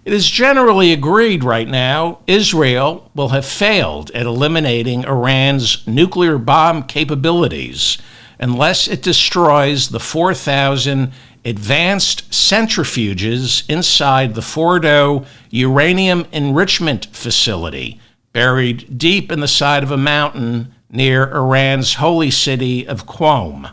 It is generally agreed right now Israel will have failed at eliminating Iran's nuclear bomb capabilities unless it destroys the 4,000 advanced centrifuges inside the Fordo uranium enrichment facility, buried deep in the side of a mountain near Iran's holy city of Qom.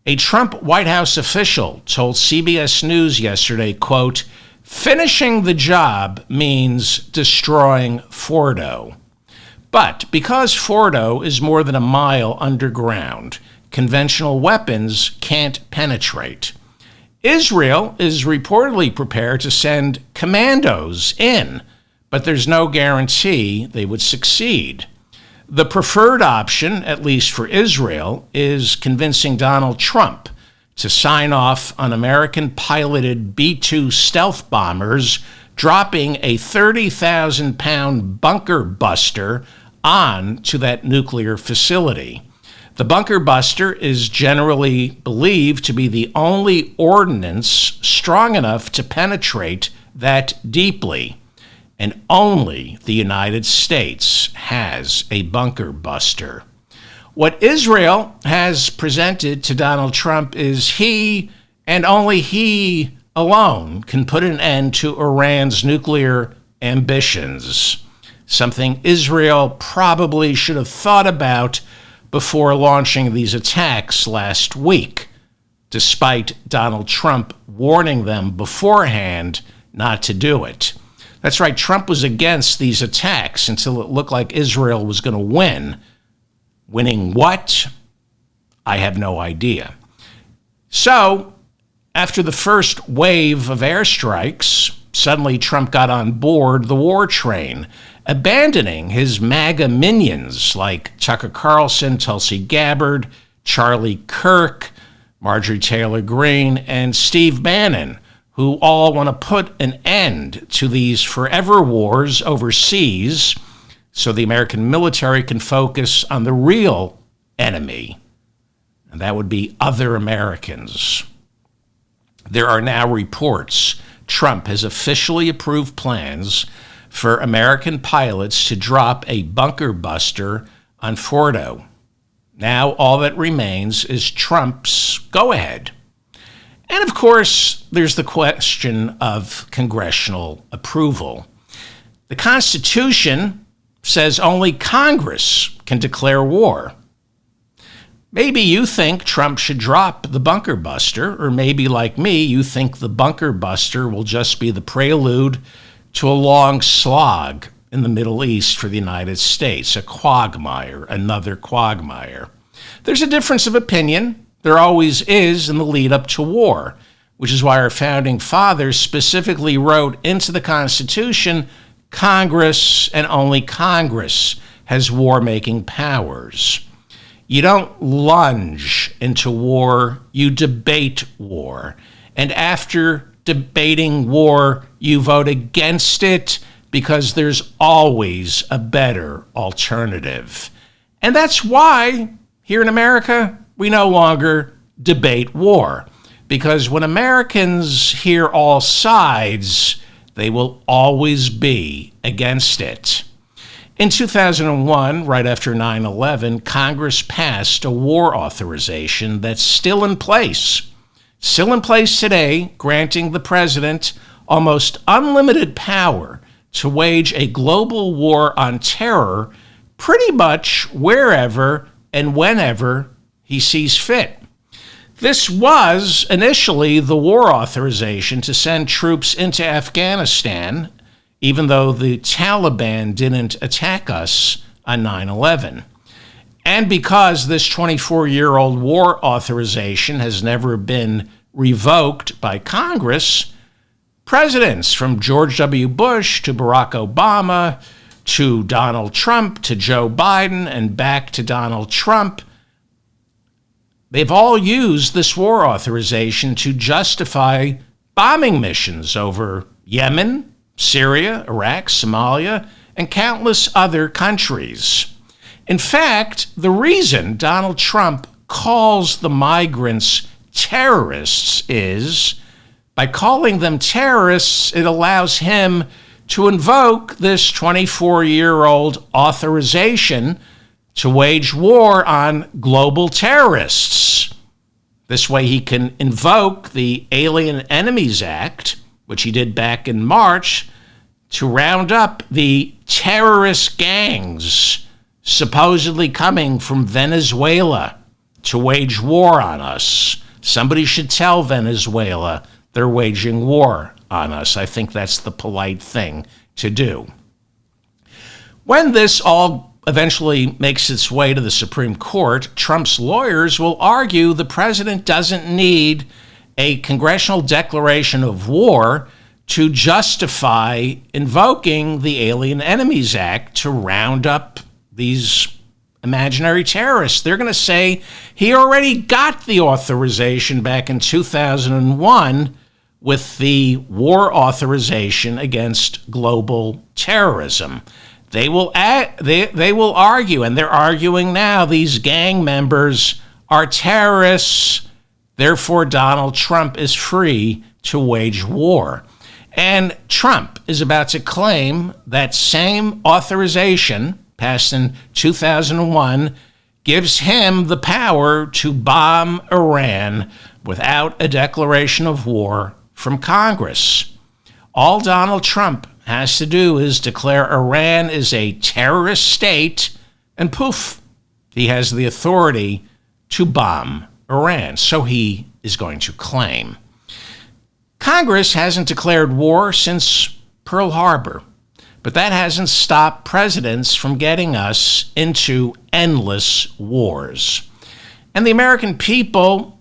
A Trump White House official told CBS News yesterday, quote, "Finishing the job means destroying Fordo." But because Fordo is more than a mile underground, conventional weapons can't penetrate. Israel is reportedly prepared to send commandos in, but there's no guarantee they would succeed. The preferred option, at least for Israel, is convincing Donald Trump to sign off on American-piloted B-2 stealth bombers dropping a 30,000-pound bunker buster onto that nuclear facility. The bunker buster is generally believed to be the only ordnance strong enough to penetrate that deeply. And only the United States has a bunker buster. What Israel has presented to Donald Trump is he, and only he alone, can put an end to Iran's nuclear ambitions, something Israel probably should have thought about before launching these attacks last week, despite Donald Trump warning them beforehand not to do it. That's right, Trump was against these attacks until it looked like Israel was going to win. Winning what? I have no idea. So, after the first wave of airstrikes, suddenly Trump got on board the war train, abandoning his MAGA minions like Tucker Carlson, Tulsi Gabbard, Charlie Kirk, Marjorie Taylor Greene, and Steve Bannon, who all want to put an end to these forever wars overseas so the American military can focus on the real enemy, and that would be other Americans. There are now reports Trump has officially approved plans for American pilots to drop a bunker buster on Fordo. Now all that remains is Trump's go-ahead. And of course, there's the question of congressional approval. The Constitution says only Congress can declare war. Maybe you think Trump should drop the bunker buster, or maybe like me, you think the bunker buster will just be the prelude to a long slog in the Middle East for the United States, a quagmire, another quagmire. There's a difference of opinion. There always is in the lead up to war, which is why our founding fathers specifically wrote into the Constitution, Congress and only Congress has war-making powers. You don't lunge into war, you debate war. And after debating war, you vote against it because there's always a better alternative. And that's why here in America, we no longer debate war, because when Americans hear all sides, they will always be against it. In 2001, right after 9/11, Congress passed a war authorization that's still in place today, granting the president almost unlimited power to wage a global war on terror pretty much wherever and whenever he sees fit. This was initially the war authorization to send troops into Afghanistan, even though the Taliban didn't attack us on 9/11. And because this 24-year-old war authorization has never been revoked by Congress, presidents from George W. Bush to Barack Obama to Donald Trump to Joe Biden and back to Donald Trump, they've all used this war authorization to justify bombing missions over Yemen, Syria, Iraq, Somalia, and countless other countries. In fact, the reason Donald Trump calls the migrants terrorists is By calling them terrorists, it allows him to invoke this 24-year-old authorization to wage war on global terrorists. This way he can invoke the Alien Enemies Act, which he did back in March, to round up the terrorist gangs supposedly coming from Venezuela to wage war on us. Somebody should tell Venezuela they're waging war on us. I think that's the polite thing to do. When this all eventually makes its way to the Supreme Court, Trump's lawyers will argue the president doesn't need a congressional declaration of war to justify invoking the Alien Enemies Act to round up these imaginary terrorists. They're going to say he already got the authorization back in 2001 with the war authorization against global terrorism. They will argue, and they're arguing now, these gang members are terrorists, therefore Donald Trump is free to wage war. And Trump is about to claim that same authorization, passed in 2001, gives him the power to bomb Iran without a declaration of war from Congress. All Donald Trump has to do is declare Iran is a terrorist state, and poof, he has the authority to bomb Iran. So he is going to claim. Congress hasn't declared war since Pearl Harbor, but that hasn't stopped presidents from getting us into endless wars. And the American people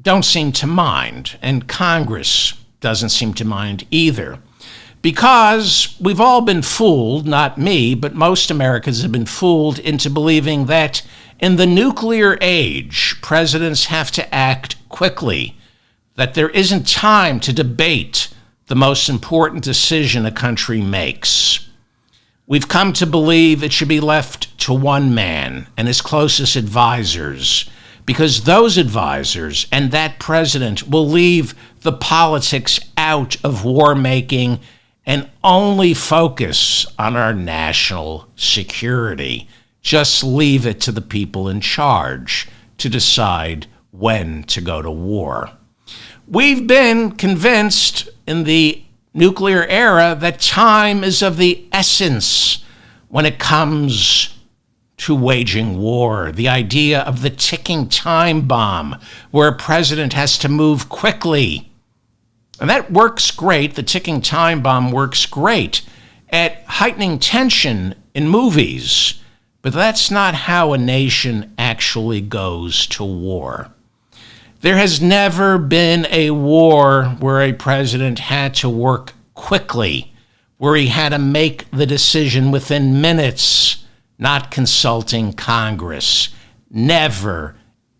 don't seem to mind, and Congress doesn't seem to mind either, because we've all been fooled, not me, but most Americans have been fooled into believing that in the nuclear age, presidents have to act quickly, that there isn't time to debate the most important decision a country makes. We've come to believe it should be left to one man and his closest advisors, because those advisors and that president will leave the politics out of war making and only focus on our national security. Just leave it to the people in charge to decide when to go to war. We've been convinced in the nuclear era that time is of the essence when it comes to waging war. The idea of the ticking time bomb, where a president has to move quickly. And that works great. The ticking time bomb works great at heightening tension in movies. But that's not how a nation actually goes to war. There has never been a war where a president had to work quickly, where he had to make the decision within minutes, not consulting Congress. Never,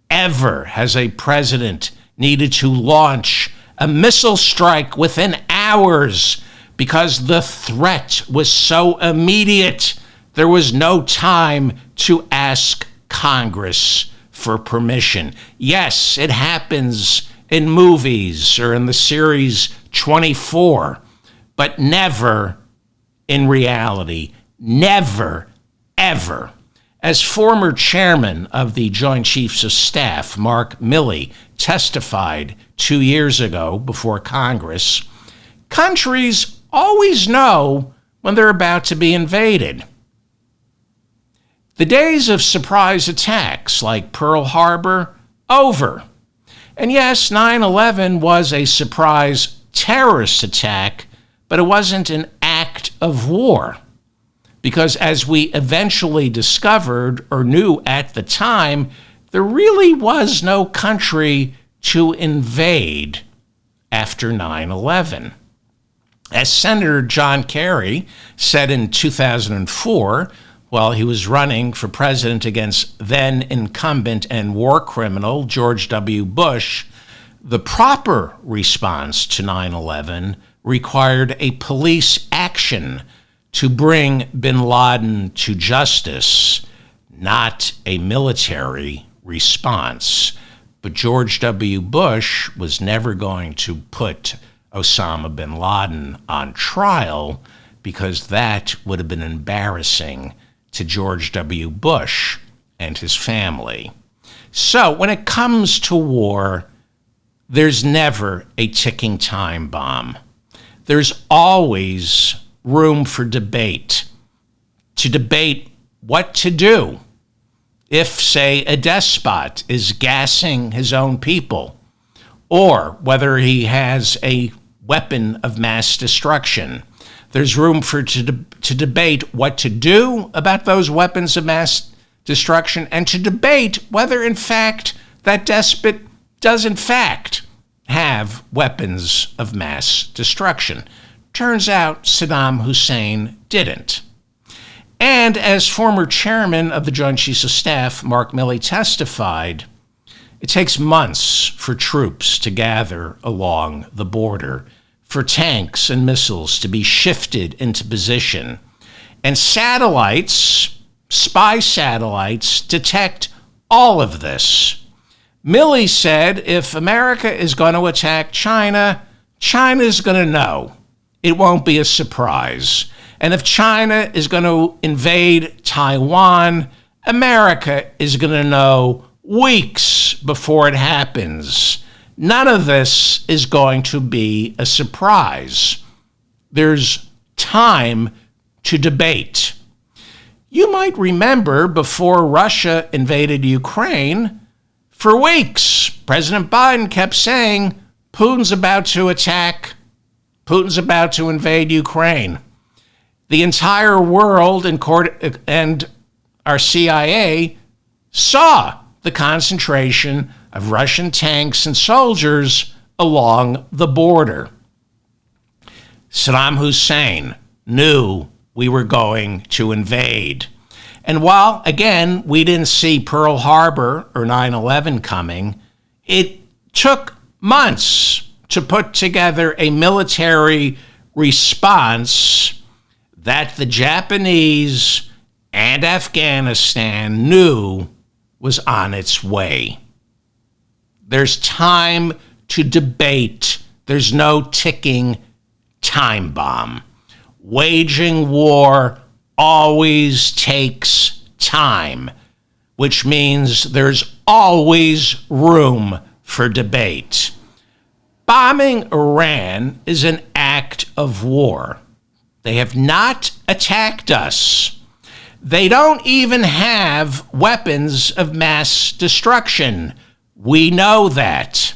ever has a president needed to launch a missile strike within hours because the threat was so immediate. There was no time to ask Congress for permission. Yes, it happens in movies or in the series 24, but never in reality. Never, ever. As former chairman of the Joint Chiefs of Staff, Mark Milley, testified 2 years ago before Congress, countries always know when they're about to be invaded. The days of surprise attacks like Pearl Harbor, over. And yes, 9/11 was a surprise terrorist attack, but it wasn't an act of war. Because as we eventually discovered or knew at the time, there really was no country to invade after 9/11. As Senator John Kerry said in 2004, while he was running for president against then incumbent and war criminal George W. Bush, the proper response to 9/11 required a police action to bring bin Laden to justice, not a military response. But George W. Bush was never going to put Osama bin Laden on trial because that would have been embarrassing to George W. Bush and his family. So when it comes to war, there's never a ticking time bomb. There's always room for debate, to debate what to do if, say, a despot is gassing his own people, or whether he has a weapon of mass destruction. There's room to debate what to do about those weapons of mass destruction, and to debate whether, in fact, that despot does, in fact, have weapons of mass destruction. Turns out Saddam Hussein didn't. And as former chairman of the Joint Chiefs of Staff, Mark Milley, testified, it takes months for troops to gather along the border, for tanks and missiles to be shifted into position. And satellites, spy satellites, detect all of this. Milley said if America is going to attack China, China's going to know. It won't be a surprise. And if China is going to invade Taiwan, America is going to know weeks before it happens. None of this is going to be a surprise. There's time to debate. You might remember before Russia invaded Ukraine, for weeks, President Biden kept saying, Putin's about to attack, Putin's about to invade Ukraine. The entire world and our CIA saw the concentration of Russian tanks and soldiers along the border. Saddam Hussein knew we were going to invade. And while, again, we didn't see Pearl Harbor or 9/11 coming, it took months to put together a military response that the Japanese and Afghanistan knew was on its way. There's time to debate. There's no ticking time bomb. Waging war always takes time, which means there's always room for debate. Bombing Iran is an act of war. They have not attacked us. They don't even have weapons of mass destruction. We know that.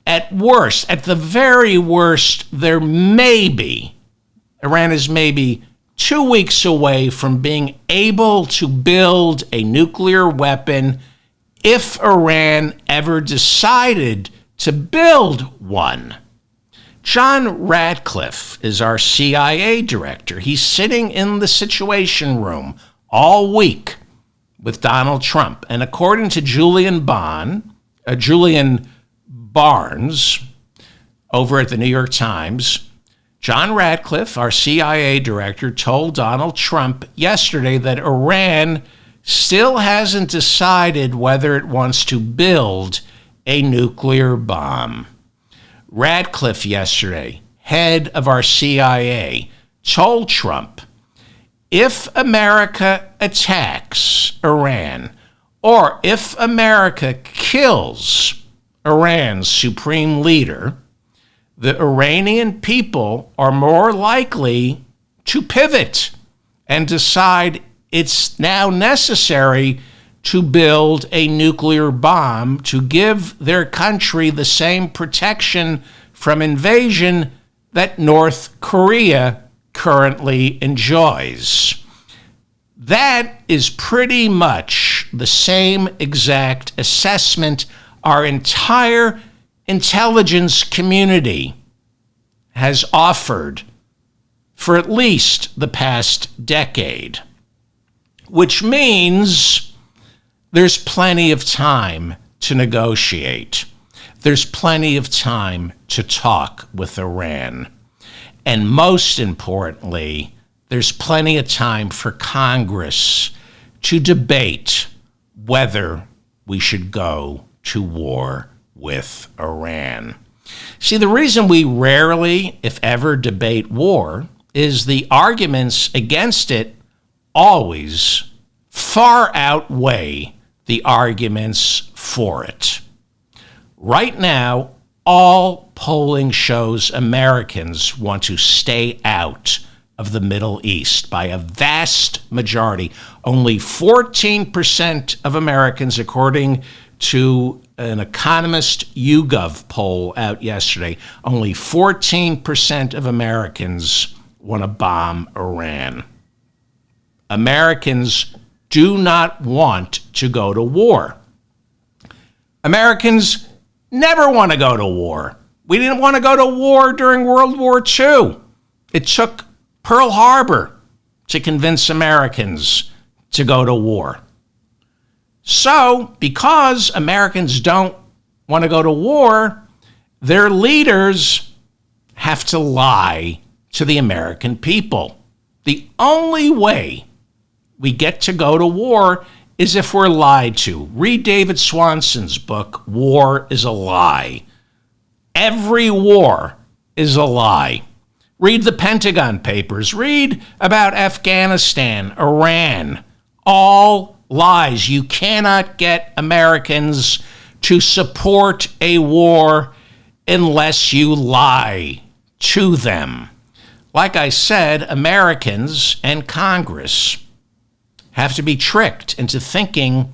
At worst, at the very worst, there may be, Iran is maybe 2 weeks away from being able to build a nuclear weapon if Iran ever decided to build one. John Ratcliffe is our CIA director. He's sitting in the Situation Room all week with Donald Trump. And according to Julian Barnes over at the New York Times, John Ratcliffe, our CIA director, told Donald Trump yesterday that Iran still hasn't decided whether it wants to build a nuclear bomb. Ratcliffe yesterday, head of our CIA, told Trump, if America attacks Iran, or if America kills Iran's supreme leader, the Iranian people are more likely to pivot and decide it's now necessary to build a nuclear bomb to give their country the same protection from invasion that North Korea currently enjoys. That is pretty much the same exact assessment our entire intelligence community has offered for at least the past decade, which means there's plenty of time to negotiate. There's plenty of time to talk with Iran. And most importantly, there's plenty of time for Congress to debate whether we should go to war with Iran. See, the reason we rarely, if ever, debate war is the arguments against it always far outweigh the arguments for it. Right now, all polling shows Americans want to stay out of the Middle East by a vast majority. Only 14% of Americans, according to an Economist YouGov poll out yesterday, only 14% of Americans want to bomb Iran. Americans do not want to go to war. Americans never want to go to war. We didn't want to go to war during World War II. It took Pearl Harbor to convince Americans to go to war. So, because Americans don't want to go to war, their leaders have to lie to the American people. The only way we get to go to war is if we're lied to. Read David Swanson's book, War is a Lie. Every war is a lie. Read the Pentagon Papers. Read about Afghanistan, Iran. All lies. You cannot get Americans to support a war unless you lie to them. Like I said, Americans and Congress have to be tricked into thinking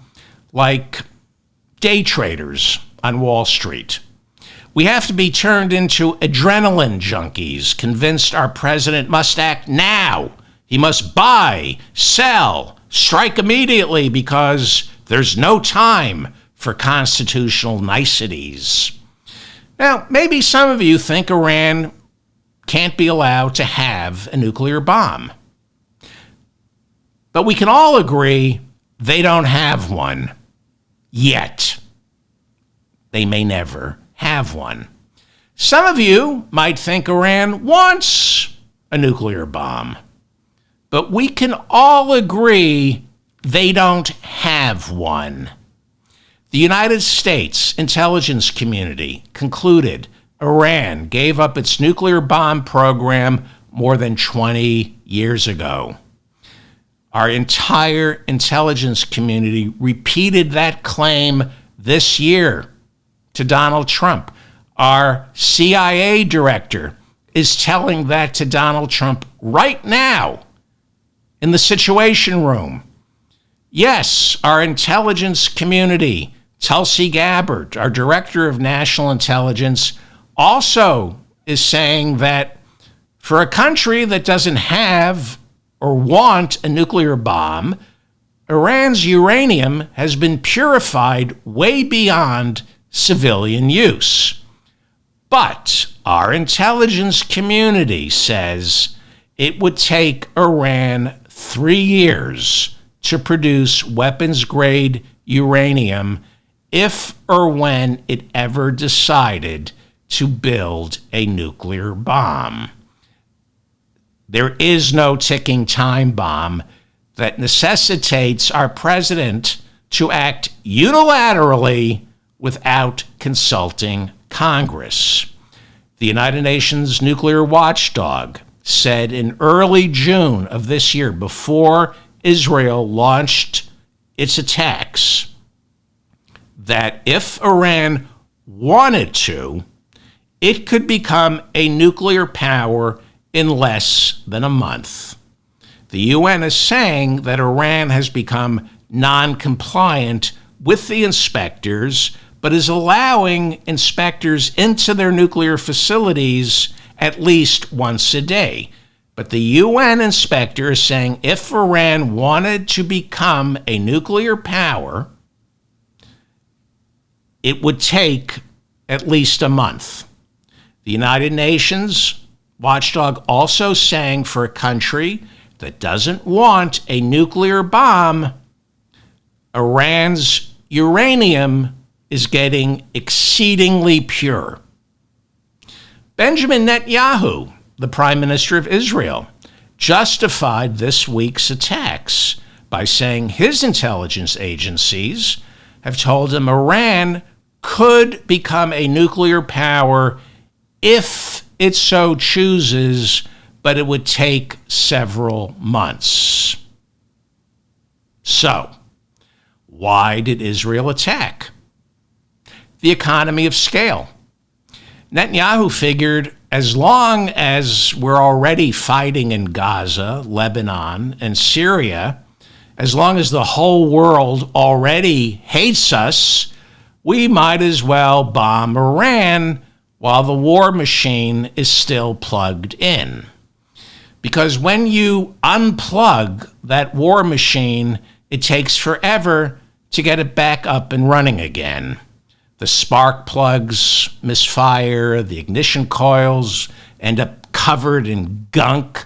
like day traders on Wall Street. We have to be turned into adrenaline junkies, convinced our president must act now. He must buy, sell, strike immediately because there's no time for constitutional niceties. Now, maybe some of you think Iran can't be allowed to have a nuclear bomb. But we can all agree they don't have one yet. They may never have one. Some of you might think Iran wants a nuclear bomb. But we can all agree they don't have one. The United States intelligence community concluded Iran gave up its nuclear bomb program more than 20 years ago. Our entire intelligence community repeated that claim this year to Donald Trump. Our CIA director is telling that to Donald Trump right now in the Situation Room. Yes, our intelligence community, Tulsi Gabbard, our director of national intelligence, also is saying that for a country that doesn't have or want a nuclear bomb, Iran's uranium has been purified way beyond civilian use. But our intelligence community says it would take Iran 3 years to produce weapons-grade uranium if or when it ever decided to build a nuclear bomb. There is no ticking time bomb that necessitates our president to act unilaterally without consulting Congress. The United Nations nuclear watchdog said in early June of this year, before Israel launched its attacks, that if Iran wanted to, it could become a nuclear power in less than a month. The UN is saying that Iran has become non-compliant with the inspectors, but is allowing inspectors into their nuclear facilities at least once a day. But the UN inspector is saying if Iran wanted to become a nuclear power, it would take at least a month. The United Nations watchdog also saying for a country that doesn't want a nuclear bomb, Iran's uranium is getting exceedingly pure. Benjamin Netanyahu, the Prime Minister of Israel, justified this week's attacks by saying his intelligence agencies have told him Iran could become a nuclear power if it so chooses, but it would take several months. So, why did Israel attack? The economy of scale. Netanyahu figured as long as we're already fighting in Gaza, Lebanon, and Syria, as long as the whole world already hates us, we might as well bomb Iran while the war machine is still plugged in. Because when you unplug that war machine, it takes forever to get it back up and running again. The spark plugs misfire, the ignition coils end up covered in gunk,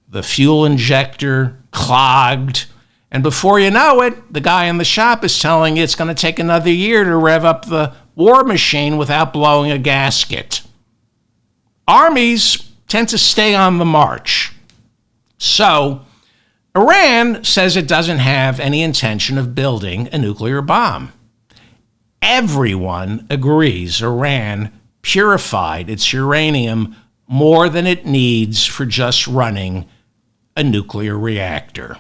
the fuel injector clogged, and before you know it, the guy in the shop is telling you it's going to take another year to rev up the war machine without blowing a gasket. Armies tend to stay on the march. So, Iran says it doesn't have any intention of building a nuclear bomb. Everyone agrees Iran purified its uranium more than it needs for just running a nuclear reactor.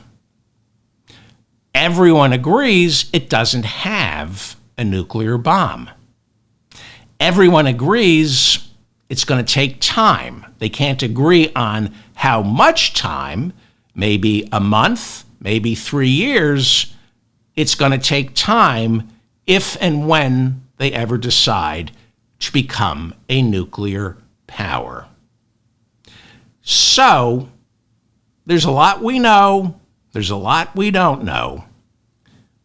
Everyone agrees it doesn't have a nuclear bomb. Everyone agrees it's going to take time. They can't agree on how much time, maybe a month, maybe 3 years. It's going to take time if and when they ever decide to become a nuclear power. So, there's a lot we know, there's a lot we don't know.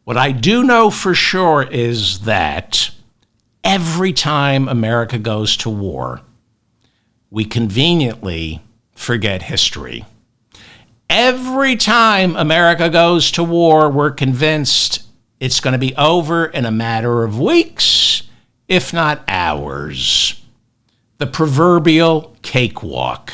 What I do know for sure is that every time America goes to war, we conveniently forget history. Every time America goes to war, we're convinced it's going to be over in a matter of weeks, if not hours. The proverbial cakewalk.